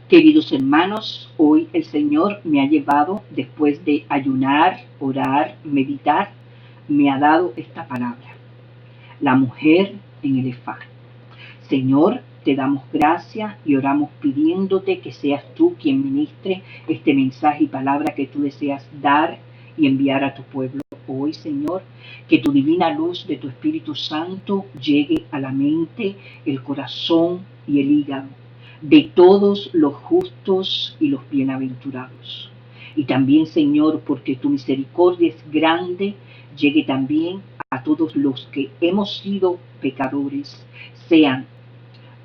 Queridos hermanos, hoy el Señor me ha llevado, después de ayunar, orar, meditar, me ha dado esta palabra: la mujer en el efá. Señor, te damos gracias y oramos pidiéndote que seas tú quien ministre este mensaje y palabra que tú deseas dar y enviar a tu pueblo hoy, Señor. Que tu divina luz de tu Espíritu Santo llegue a la mente, el corazón y el hígado de todos los justos y los bienaventurados. Y también, Señor, porque tu misericordia es grande, llegue también a todos los que hemos sido pecadores, sean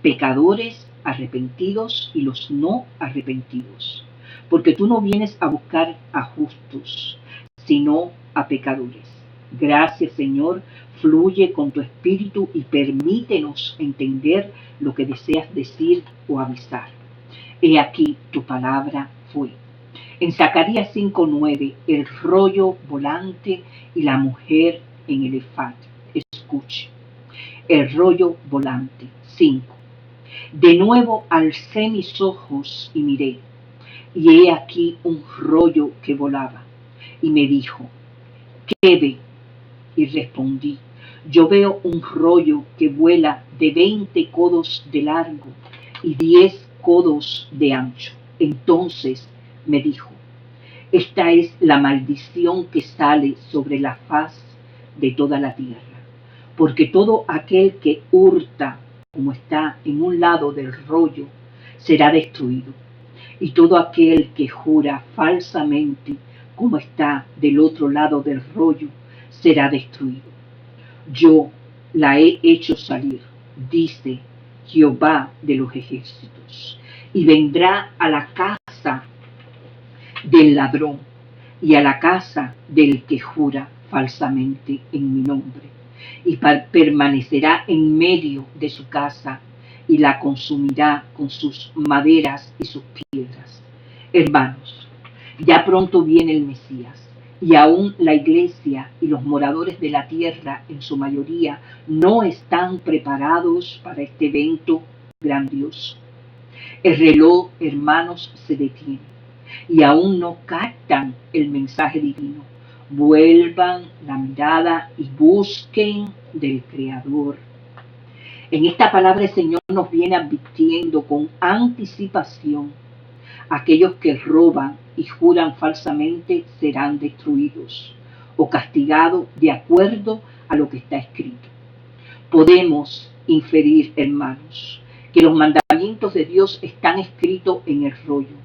pecadores arrepentidos y los no arrepentidos. Porque tú no vienes a buscar a justos, sino a pecadores. Gracias, Señor, fluye con tu espíritu y permítenos entender lo que deseas decir o avisar. He aquí tu palabra fue. En Zacarías 5:9, el rollo volante y la mujer en el efat. Escuche. El rollo volante. 5. De nuevo alcé mis ojos y miré, y he aquí un rollo que volaba, y me dijo: ¿qué ve? Y respondí: yo veo un rollo que vuela de 20 codos de largo y 10 codos de ancho. Entonces me dijo: esta es la maldición que sale sobre la faz de toda la tierra, porque todo aquel que hurta, como está en un lado del rollo, será destruido, y todo aquel que jura falsamente, como está del otro lado del rollo, será destruido. Yo la he hecho salir, dice Jehová de los ejércitos, y vendrá a la casa del ladrón y a la casa del que jura falsamente en mi nombre, y permanecerá en medio de su casa y la consumirá con sus maderas y sus piedras. Hermanos, ya pronto viene el Mesías, y aún la iglesia y los moradores de la tierra en su mayoría no están preparados para este evento grandioso. El reloj, hermanos, se detiene y aún no captan el mensaje divino. Vuelvan la mirada y busquen del Creador. En esta palabra el Señor nos viene advirtiendo con anticipación: aquellos que roban y juran falsamente serán destruidos o castigados de acuerdo a lo que está escrito. Podemos inferir, hermanos, que los mandamientos de Dios están escritos en el rollo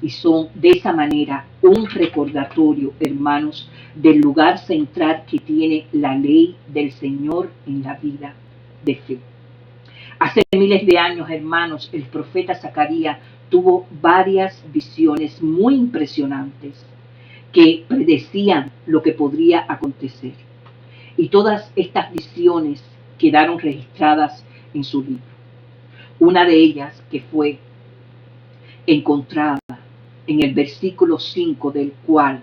y son de esa manera un recordatorio, hermanos, del lugar central que tiene la ley del Señor en la vida de fe. Hace miles de años, hermanos, el profeta Zacarías tuvo varias visiones muy impresionantes que predecían lo que podría acontecer. Y todas estas visiones quedaron registradas en su libro. Una de ellas, que fue encontrada en el versículo 5 del cual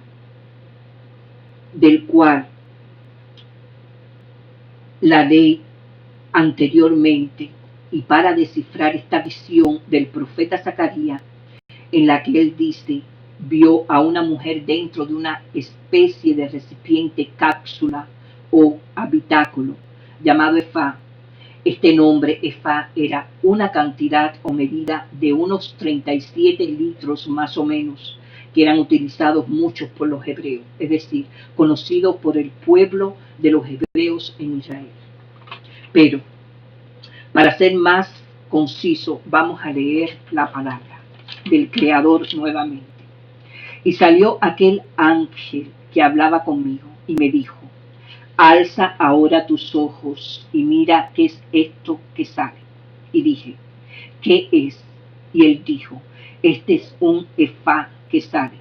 la ley anteriormente, y para descifrar esta visión del profeta Zacarías, en la que él dice: vio a una mujer dentro de una especie de recipiente, cápsula o habitáculo llamado efá. Este nombre efá era una cantidad o medida de unos 37 litros más o menos, que eran utilizados muchos por los hebreos, es decir, conocidos por el pueblo de los hebreos en Israel. Pero, para ser más conciso, vamos a leer la palabra del Creador nuevamente. Y salió aquel ángel que hablaba conmigo y me dijo: alza ahora tus ojos y mira qué es esto que sale. Y dije: ¿qué es? Y él dijo: este es un efá que sale.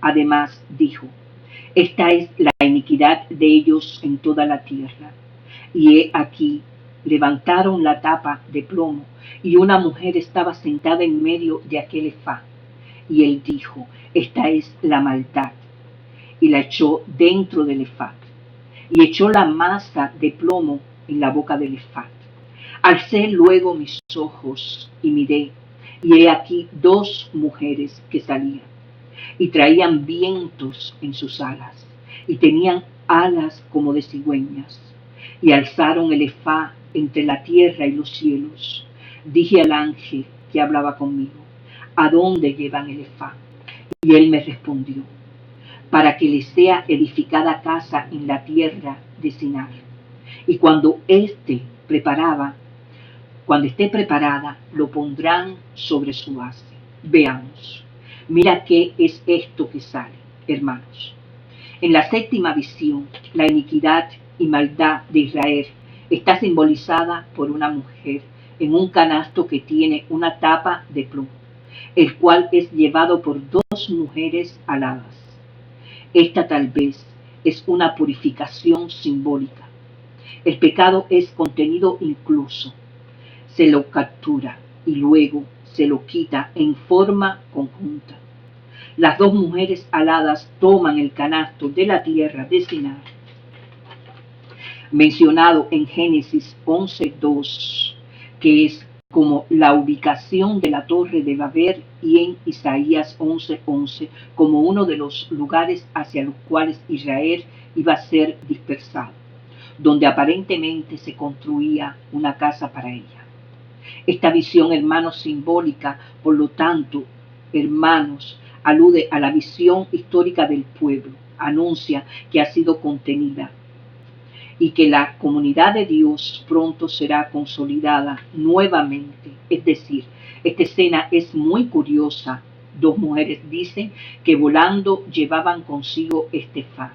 Además dijo: esta es la iniquidad de ellos en toda la tierra. Y he aquí, levantaron la tapa de plomo, y una mujer estaba sentada en medio de aquel efá. Y él dijo: esta es la maldad. Y la echó dentro del efá, y echó la masa de plomo en la boca del efá. Alcé luego mis ojos y miré, Y he aquí 2 mujeres que salían, y traían vientos en sus alas, y tenían alas como de cigüeñas, y alzaron el ephah entre la tierra y los cielos. Dije al ángel que hablaba conmigo: ¿a dónde llevan el ephah? Y él me respondió: para que les sea edificada casa en la tierra de Sinar. Y cuando esté preparada, lo pondrán sobre su base. Veamos. Mira qué es esto que sale, hermanos. En la 7ª visión, la iniquidad y maldad de Israel está simbolizada por una mujer en un canasto que tiene una tapa de plomo, el cual es llevado por 2 mujeres aladas. Esta tal vez es una purificación simbólica. El pecado es contenido incluso. Se lo captura y luego se lo quita en forma conjunta. Las 2 mujeres aladas toman el canasto de la tierra de Sinar, mencionado en Génesis 11:2, que es como la ubicación de la torre de Babel, y en Isaías 11:11 como uno de los lugares hacia los cuales Israel iba a ser dispersado, donde aparentemente se construía una casa para ella. Esta visión, hermanos, simbólica, por lo tanto, hermanos, alude a la visión histórica del pueblo, anuncia que ha sido contenida y que la comunidad de Dios pronto será consolidada nuevamente. Es decir, esta escena es muy curiosa. 2 mujeres dicen que volando llevaban consigo este ephah,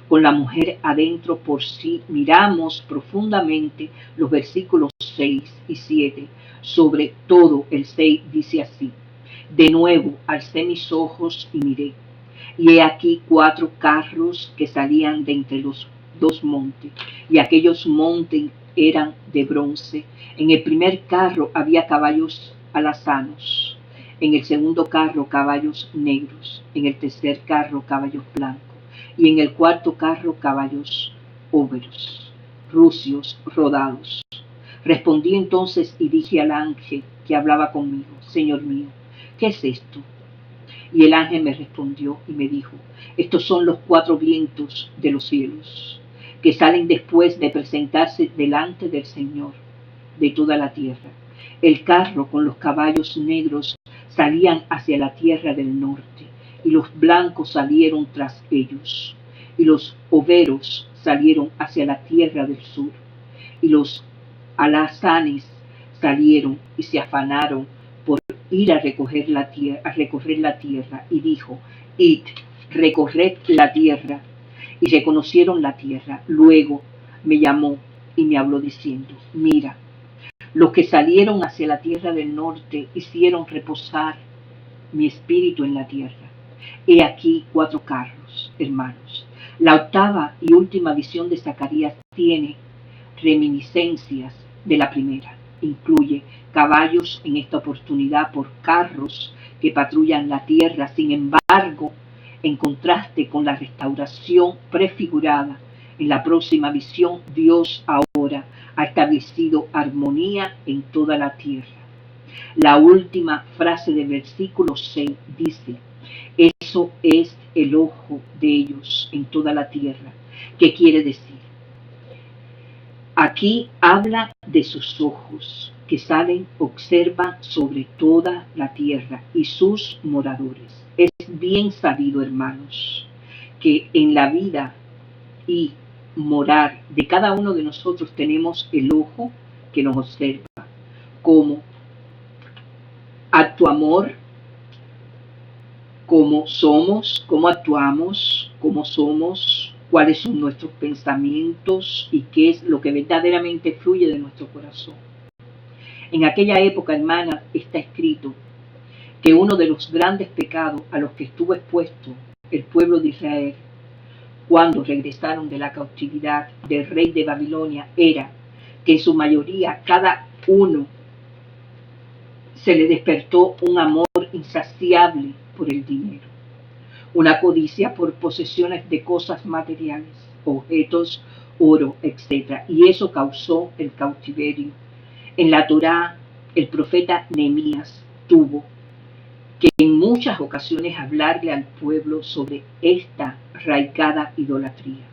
con la mujer adentro. Por si miramos profundamente los versículos 6 y 7, sobre todo el 6 dice así: de nuevo alcé mis ojos y miré, y he aquí 4 carros que salían de entre los 2 montes, y aquellos montes eran de bronce. En el primer carro había caballos alazanos, en el segundo carro caballos negros, en el tercer carro caballos blancos, y en el cuarto carro caballos óberos, rucios, rodados. Respondí entonces y dije al ángel que hablaba conmigo: Señor mío, ¿qué es esto? Y el ángel me respondió y me dijo: estos son los 4 vientos de los cielos, que salen después de presentarse delante del Señor de toda la tierra. El carro con los caballos negros salían hacia la tierra del norte, y los blancos salieron tras ellos, y los overos salieron hacia la tierra del sur, y los alazanes salieron y se afanaron por ir a recorrer la tierra, y dijo: id, recorred la tierra. Y reconocieron la tierra. Luego me llamó y me habló diciendo: mira, los que salieron hacia la tierra del norte hicieron reposar mi espíritu en la tierra. He aquí 4 carros, hermanos. La 8ª y última visión de Zacarías tiene reminiscencias de la primera. Incluye caballos en esta oportunidad por carros que patrullan la tierra. Sin embargo, en contraste con la restauración prefigurada en la próxima visión, Dios ahora ha establecido armonía en toda la tierra. La última frase del versículo 6 dice: eso es el ojo de ellos en toda la tierra. ¿Qué quiere decir? Aquí habla de sus ojos que salen, observan sobre toda la tierra y sus moradores. Es bien sabido, hermanos, que en la vida y morar de cada uno de nosotros tenemos el ojo que nos observa, cómo actuamos, cómo somos, cómo actuamos, cómo somos, cuáles son nuestros pensamientos y qué es lo que verdaderamente fluye de nuestro corazón. En aquella época, hermana, está escrito que uno de los grandes pecados a los que estuvo expuesto el pueblo de Israel cuando regresaron de la cautividad del rey de Babilonia era que en su mayoría cada uno se le despertó un amor insaciable por el dinero, una codicia por posesiones de cosas materiales, objetos, oro, etc. Y eso causó el cautiverio. En la Torá, el profeta Nehemías tuvo que en muchas ocasiones hablarle al pueblo sobre esta arraigada idolatría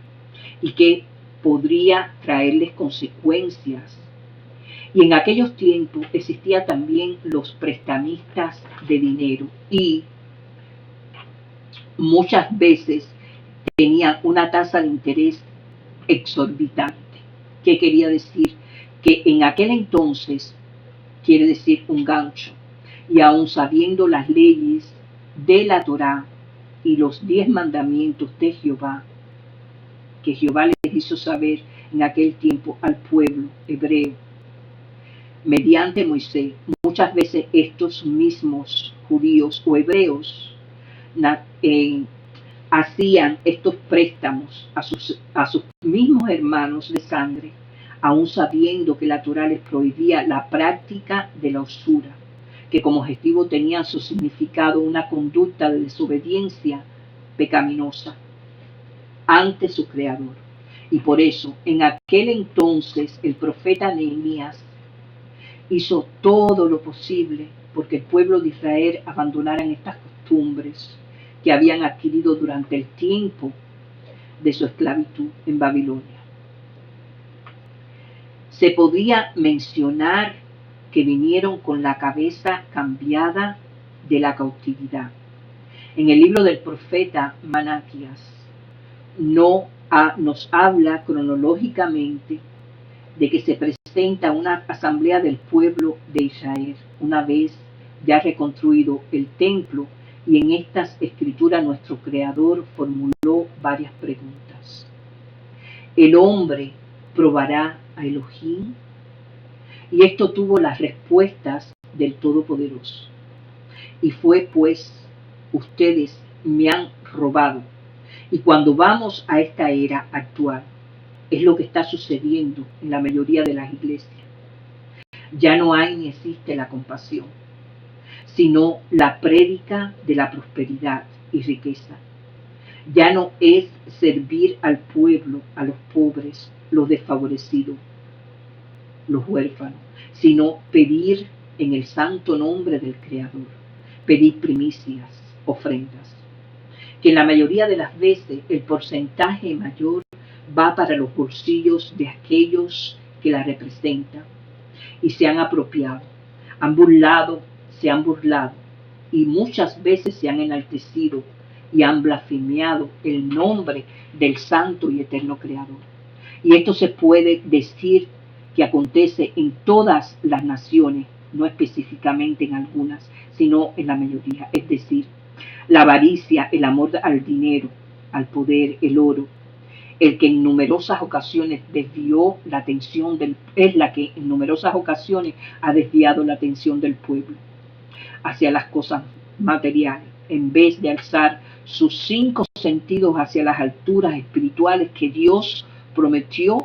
y que podría traerles consecuencias. Y en aquellos tiempos existían también los prestamistas de dinero y muchas veces tenían una tasa de interés exorbitante. ¿Qué quería decir? Que en aquel entonces, quiere decir un gancho, y aun sabiendo las leyes de la Torá y los 10 mandamientos de Jehová, que Jehová les hizo saber en aquel tiempo al pueblo hebreo, mediante Moisés, muchas veces estos mismos judíos o hebreos hacían estos préstamos a sus mismos hermanos de sangre, aun sabiendo que la Torá les prohibía la práctica de la usura, que como objetivo tenía su significado una conducta de desobediencia pecaminosa ante su Creador. Y por eso, en aquel entonces, el profeta Nehemías hizo todo lo posible porque el pueblo de Israel abandonara estas costumbres que habían adquirido durante el tiempo de su esclavitud en Babilonia. Se podría mencionar que vinieron con la cabeza cambiada de la cautividad. En el libro del profeta Malaquías nos habla cronológicamente de que se presenta una asamblea del pueblo de Israel, una vez ya reconstruido el templo, y en estas escrituras nuestro Creador formuló varias preguntas. ¿El hombre probará a Elohim? Y esto tuvo las respuestas del Todopoderoso. Y fue pues, ustedes me han robado. Y cuando vamos a esta era actual, es lo que está sucediendo en la mayoría de las iglesias. Ya no hay ni existe la compasión, sino la prédica de la prosperidad y riqueza. Ya no es servir al pueblo, a los pobres, los desfavorecidos, los huérfanos, sino pedir en el santo nombre del Creador, pedir primicias, ofrendas, que en la mayoría de las veces el porcentaje mayor va para los bolsillos de aquellos que la representan y se han apropiado, se han burlado y muchas veces se han enaltecido y han blasfemiado el nombre del santo y eterno Creador. Y esto se puede decir que acontece en todas las naciones, no específicamente en algunas, sino en la mayoría. Es decir, la avaricia, el amor al dinero, al poder, el oro, el que en numerosas ocasiones desvió la atención es la que en numerosas ocasiones ha desviado la atención del pueblo hacia las cosas materiales, en vez de alzar sus 5 sentidos hacia las alturas espirituales que Dios prometió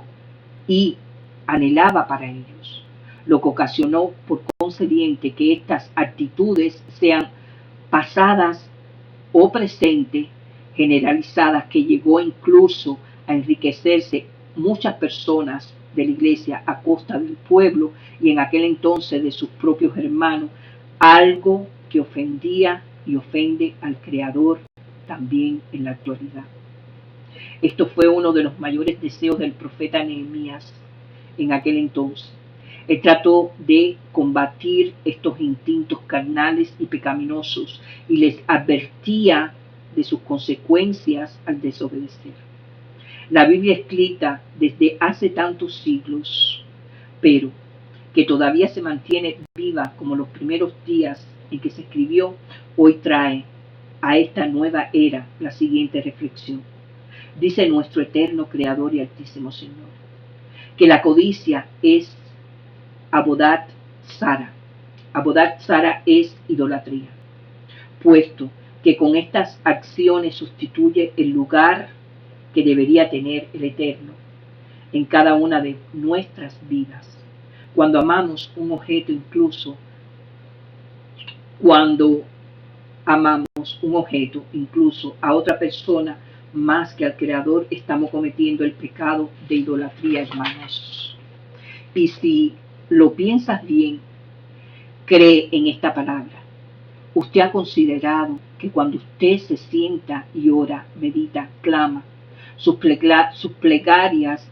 y anhelaba para ellos, lo que ocasionó por consiguiente que estas actitudes sean pasadas o presentes, generalizadas, que llegó incluso a enriquecerse muchas personas de la iglesia a costa del pueblo y en aquel entonces de sus propios hermanos, algo que ofendía y ofende al Creador también en la actualidad. Esto fue uno de los mayores deseos del profeta Nehemías en aquel entonces. Él trató de combatir estos instintos carnales y pecaminosos y les advertía de sus consecuencias al desobedecer. La Biblia escrita desde hace tantos siglos, pero que todavía se mantiene viva como los primeros días en que se escribió, hoy trae a esta nueva era la siguiente reflexión. Dice nuestro eterno Creador y Altísimo Señor, que la codicia es Abodat Zara. Abodat Zara es idolatría, puesto que con estas acciones sustituye el lugar que debería tener el Eterno en cada una de nuestras vidas. Cuando amamos un objeto, incluso cuando amamos un objeto, incluso a otra persona, más que al Creador, estamos cometiendo el pecado de idolatría, hermanos. Y si lo piensas bien, cree en esta palabra. Usted ha considerado que cuando usted se sienta y ora, medita, clama, sus plegarias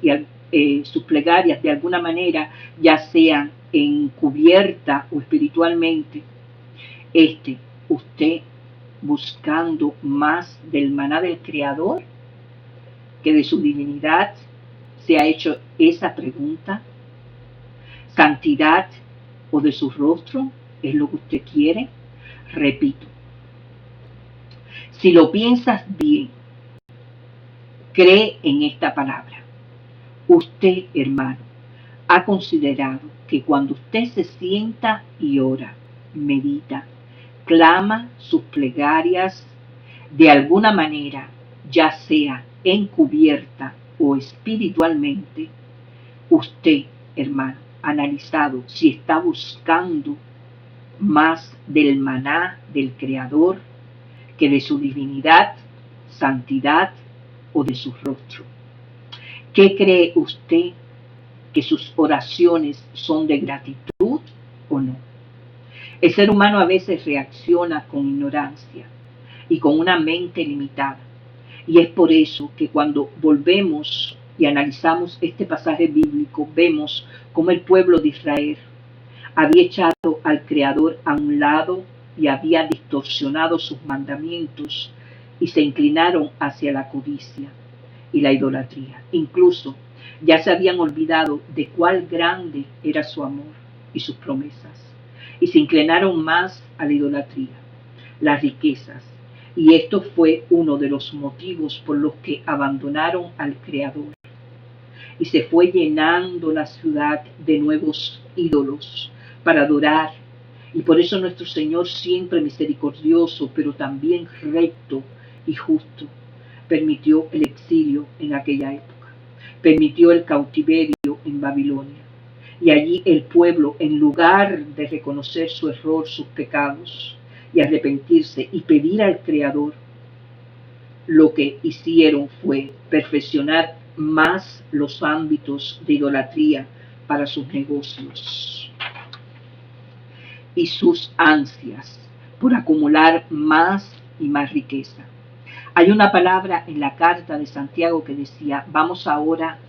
sus plegarias de alguna manera, ya sean encubierta o espiritualmente, usted buscando más del maná del Creador que de su divinidad, se ha hecho esa pregunta. ¿Santidad o de su rostro es lo que usted quiere? Repito, si lo piensas bien, cree en esta palabra. Usted, hermano, ha considerado que cuando usted se sienta y ora, medita, clama sus plegarias de alguna manera, ya sea encubierta o espiritualmente, usted, hermano, ha analizado si está buscando más del maná del Creador que de su divinidad, santidad o de su rostro. ¿Qué cree usted? ¿Que sus oraciones son de gratitud o no? El ser humano a veces reacciona con ignorancia y con una mente limitada. Y es por eso que cuando volvemos y analizamos este pasaje bíblico, vemos cómo el pueblo de Israel había echado al Creador a un lado y había distorsionado sus mandamientos y se inclinaron hacia la codicia y la idolatría. Incluso ya se habían olvidado de cuál grande era su amor y sus promesas y se inclinaron más a la idolatría, las riquezas. Y esto fue uno de los motivos por los que abandonaron al Creador. Y se fue llenando la ciudad de nuevos ídolos para adorar. Y por eso nuestro Señor, siempre misericordioso, pero también recto y justo, permitió el exilio en aquella época. Permitió el cautiverio en Babilonia. Y allí el pueblo, en lugar de reconocer su error, sus pecados, y arrepentirse y pedir al Creador, lo que hicieron fue perfeccionar más los ámbitos de idolatría para sus negocios y sus ansias por acumular más y más riqueza. Hay una palabra en la carta de Santiago que decía: vamos ahora,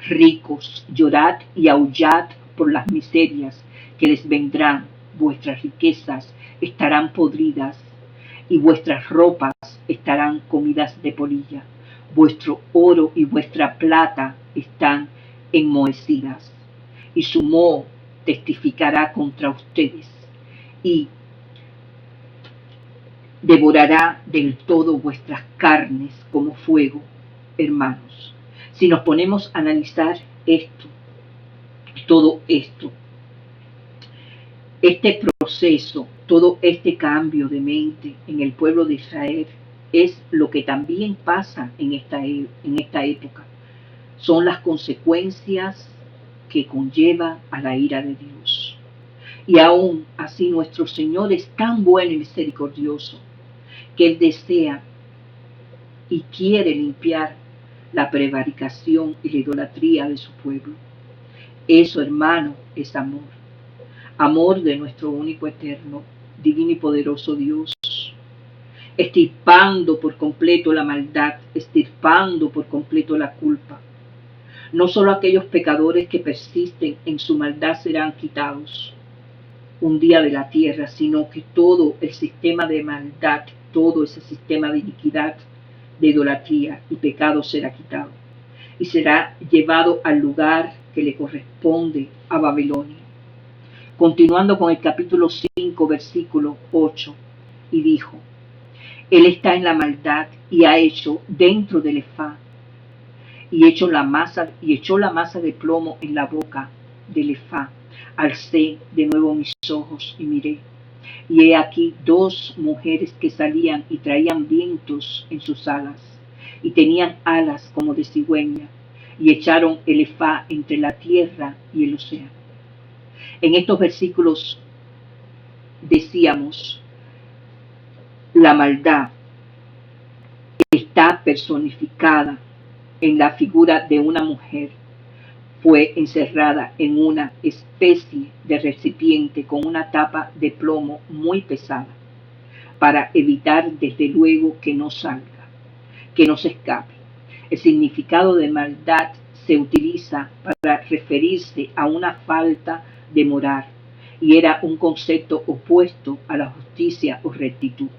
ricos, llorad y aullad por las miserias que les vendrán. Vuestras riquezas estarán podridas y vuestras ropas estarán comidas de polilla. Vuestro oro y vuestra plata están enmohecidas, y su moho testificará contra ustedes y devorará del todo vuestras carnes como fuego. Hermanos, si nos ponemos a analizar todo esto, este proceso, todo este cambio de mente en el pueblo de Israel, es lo que también pasa en esta época. Son las consecuencias que conlleva a la ira de Dios. Y aún así nuestro Señor es tan bueno y misericordioso que Él desea y quiere limpiar la prevaricación y la idolatría de su pueblo. Eso, hermano, es amor. Amor de nuestro único, eterno, divino y poderoso Dios, extirpando por completo la maldad, extirpando por completo la culpa. No solo aquellos pecadores que persisten en su maldad serán quitados un día de la tierra, sino que todo el sistema de maldad, todo ese sistema de iniquidad, de idolatría y pecado será quitado y será llevado al lugar que le corresponde, a Babilonia. Continuando con el capítulo 5, versículo 8, y dijo: Él está en la maldad y ha hecho dentro del ephá, y echó la masa de plomo en la boca del ephá. Alcé de nuevo mis ojos y miré, y he aquí dos mujeres que salían y traían vientos en sus alas, y tenían alas como de cigüeña, y echaron el ephá entre la tierra y el océano. En estos versículos decíamos, la maldad está personificada en la figura de una mujer Fue encerrada en una especie de recipiente con una tapa de plomo muy pesada, para evitar desde luego que no salga, que no se escape. El significado de maldad se utiliza para referirse a una falta de moral y era un concepto opuesto a la justicia o rectitud.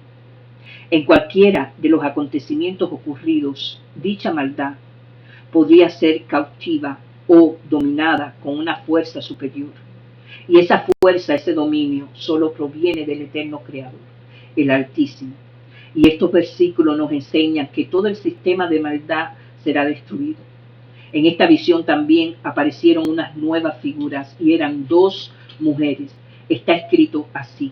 En cualquiera de los acontecimientos ocurridos, dicha maldad podría ser cautiva o dominada con una fuerza superior. Y esa fuerza, ese dominio, solo proviene del eterno Creador, el Altísimo. Y estos versículos nos enseñan que todo el sistema de maldad será destruido. En esta visión también aparecieron unas nuevas figuras y eran dos mujeres. Está escrito así: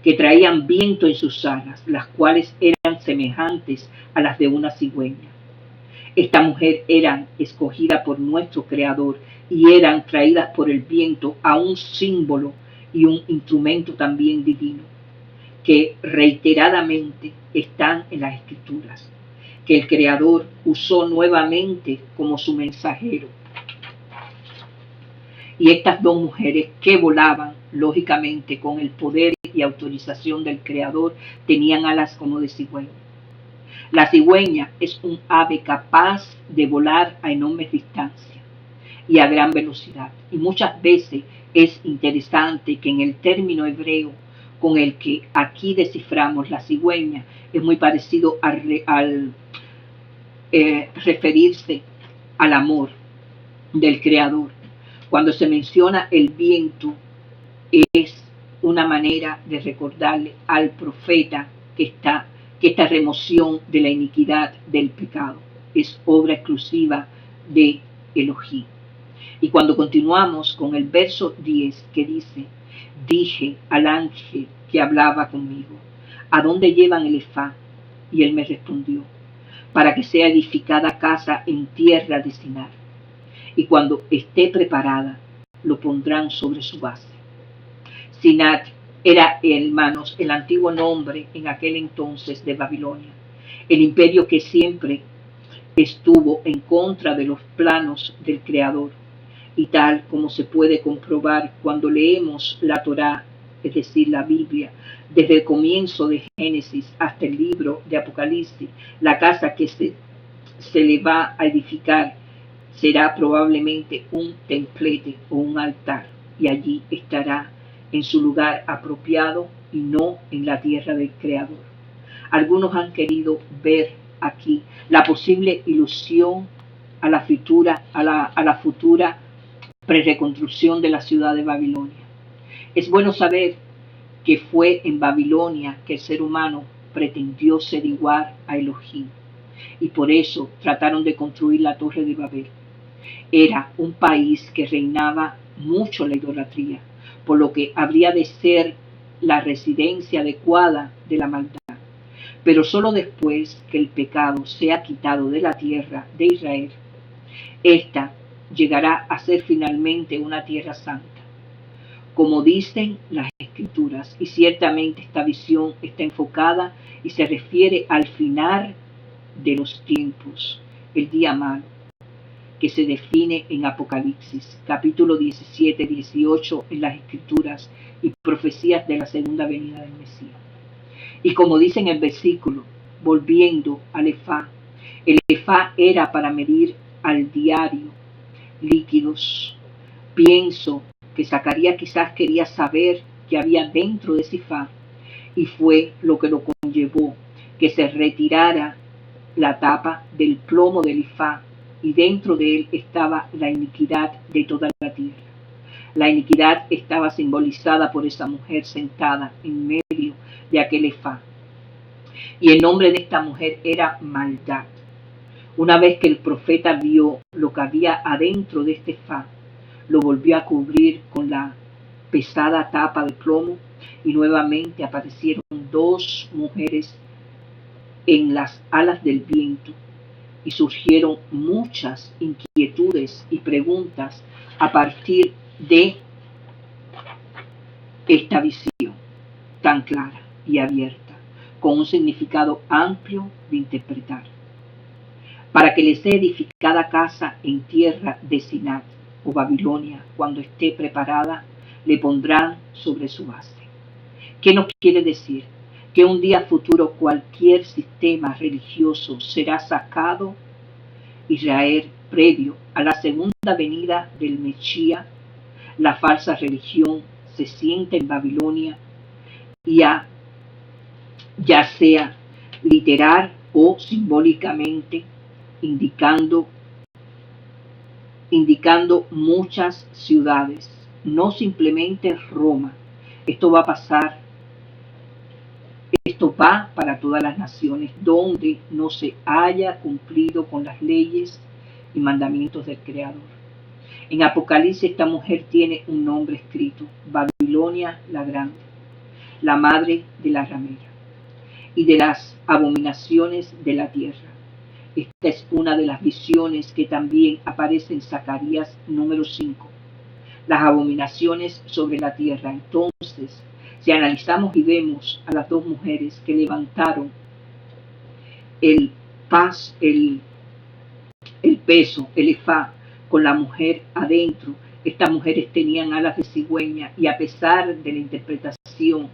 que traían viento en sus alas, las cuales eran semejantes a las de una cigüeña. Esta mujer eran escogida por nuestro Creador y eran traídas por el viento a un símbolo y un instrumento también divino, que reiteradamente están en las Escrituras, que el Creador usó nuevamente como su mensajero. Y estas dos mujeres que volaban, lógicamente, con el poder y autorización del Creador, tenían alas como de cigüeña. La cigüeña es un ave capaz de volar a enormes distancias y a gran velocidad. Y muchas veces es interesante que en el término hebreo con el que aquí desciframos la cigüeña es muy parecido al referirse al amor del Creador. Cuando se menciona el viento, es una manera de recordarle al profeta que esta remoción de la iniquidad del pecado es obra exclusiva de Elohim. Y cuando continuamos con el verso 10 que dice: dije al ángel que hablaba conmigo, ¿a dónde llevan el efá? Y él me respondió: para que sea edificada casa en tierra de Sinar. Y cuando esté preparada, lo pondrán sobre su base. Sinar era, hermanos, el antiguo nombre en aquel entonces de Babilonia, el imperio que siempre estuvo en contra de los planos del Creador, y tal como se puede comprobar cuando leemos la Torá, es decir, la Biblia, desde el comienzo de Génesis hasta el libro de Apocalipsis, la casa que se le va a edificar será probablemente un templete o un altar, y allí estará en su lugar apropiado y no en la tierra del Creador. Algunos han querido ver aquí la posible ilusión a la futura prereconstrucción de la ciudad de Babilonia. Es bueno saber que fue en Babilonia que el ser humano pretendió ser igual a Elohim, y por eso trataron de construir la Torre de Babel. Era un país que reinaba mucho la idolatría, por lo que habría de ser la residencia adecuada de la maldad. Pero solo después que el pecado sea quitado de la tierra de Israel, esta llegará a ser finalmente una tierra santa, como dicen las Escrituras, y ciertamente esta visión está enfocada y se refiere al final de los tiempos, el día malo, que se define en Apocalipsis, capítulo 17, 18 en las Escrituras y profecías de la segunda venida del Mesías. Y como dice en el versículo, volviendo al efá, el efá era para medir al diario líquidos. Pienso que Zacarías quizás quería saber qué había dentro de ese efá, y fue lo que lo conllevó que se retirara la tapa del plomo del efá, y dentro de él estaba la iniquidad de toda la tierra. La iniquidad estaba simbolizada por esa mujer sentada en medio de aquel efá, y el nombre de esta mujer era maldad. Una vez que el profeta vio lo que había adentro de este efá, lo volvió a cubrir con la pesada tapa de plomo, y nuevamente aparecieron dos mujeres en las alas del viento, y surgieron muchas inquietudes y preguntas a partir de esta visión tan clara y abierta, con un significado amplio de interpretar. Para que les sea edificada casa en tierra de Sinar. o Babilonia, cuando esté preparada, le pondrán sobre su base. ¿Qué nos quiere decir? Que un día futuro cualquier sistema religioso será sacado. Israel, previo a la segunda venida del Mesías, la falsa religión se sienta en Babilonia, ya sea literal o simbólicamente, indicando muchas ciudades, no simplemente Roma. Esto va a pasar, esto va para todas las naciones donde no se haya cumplido con las leyes y mandamientos del Creador. En Apocalipsis esta mujer tiene un nombre escrito: Babilonia la Grande, la madre de la ramera y de las abominaciones de la tierra. Esta es una de las visiones que también aparece en Zacarías número 5. Las abominaciones sobre la tierra. Entonces, si analizamos y vemos a las dos mujeres que levantaron el peso, el efá, con la mujer adentro, estas mujeres tenían alas de cigüeña, y a pesar de la interpretación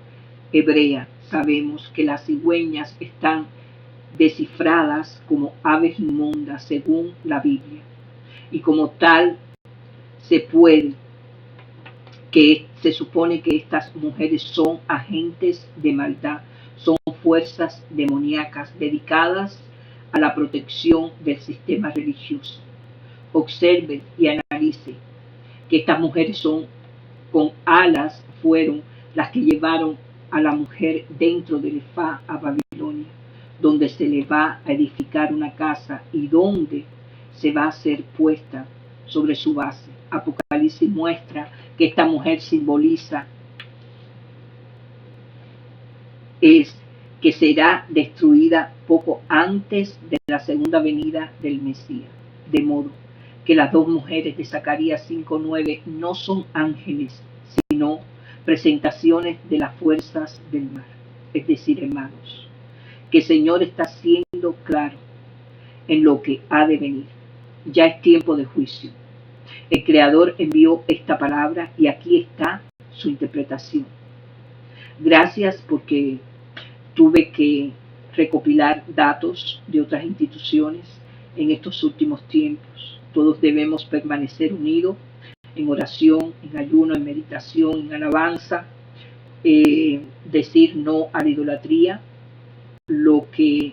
hebrea, sabemos que las cigüeñas están descifradas como aves inmundas según la Biblia, y como tal se supone que estas mujeres son agentes de maldad, son fuerzas demoníacas dedicadas a la protección del sistema religioso. Observe y analice que estas mujeres con alas fueron las que llevaron a la mujer dentro del efá a Babilonia, donde se le va a edificar una casa y donde se va a ser puesta sobre su base. Apocalipsis muestra que esta mujer simboliza que será destruida poco antes de la segunda venida del Mesías. De modo que las dos mujeres de Zacarías 5:9 no son ángeles, sino presentaciones de las fuerzas del mal. Es decir, hermanos, que el Señor está siendo claro en lo que ha de venir. Ya es tiempo de juicio. El Creador envió esta palabra y aquí está su interpretación. Gracias, porque tuve que recopilar datos de otras instituciones en estos últimos tiempos. Todos debemos permanecer unidos en oración, en ayuno, en meditación, en alabanza, decir no a la idolatría, lo que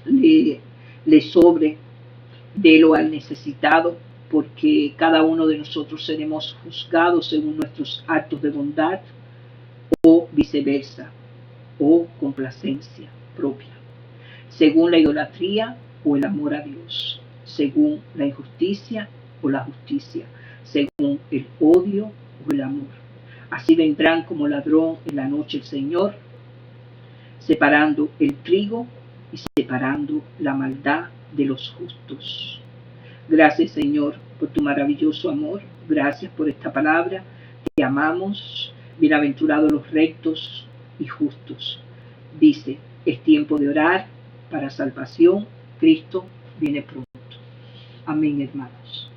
le sobre, délo al necesitado, porque cada uno de nosotros seremos juzgados según nuestros actos de bondad o viceversa, o complacencia propia, según la idolatría o el amor a Dios, según la injusticia o la justicia, según el odio o el amor. Así vendrán como ladrón en la noche el Señor, separando el trigo y separando la maldad de los justos. Gracias, Señor, por tu maravilloso amor. Gracias por esta palabra. Te amamos. Bienaventurados los rectos y justos. Dice, es tiempo de orar para salvación. Cristo viene pronto. Amén, hermanos.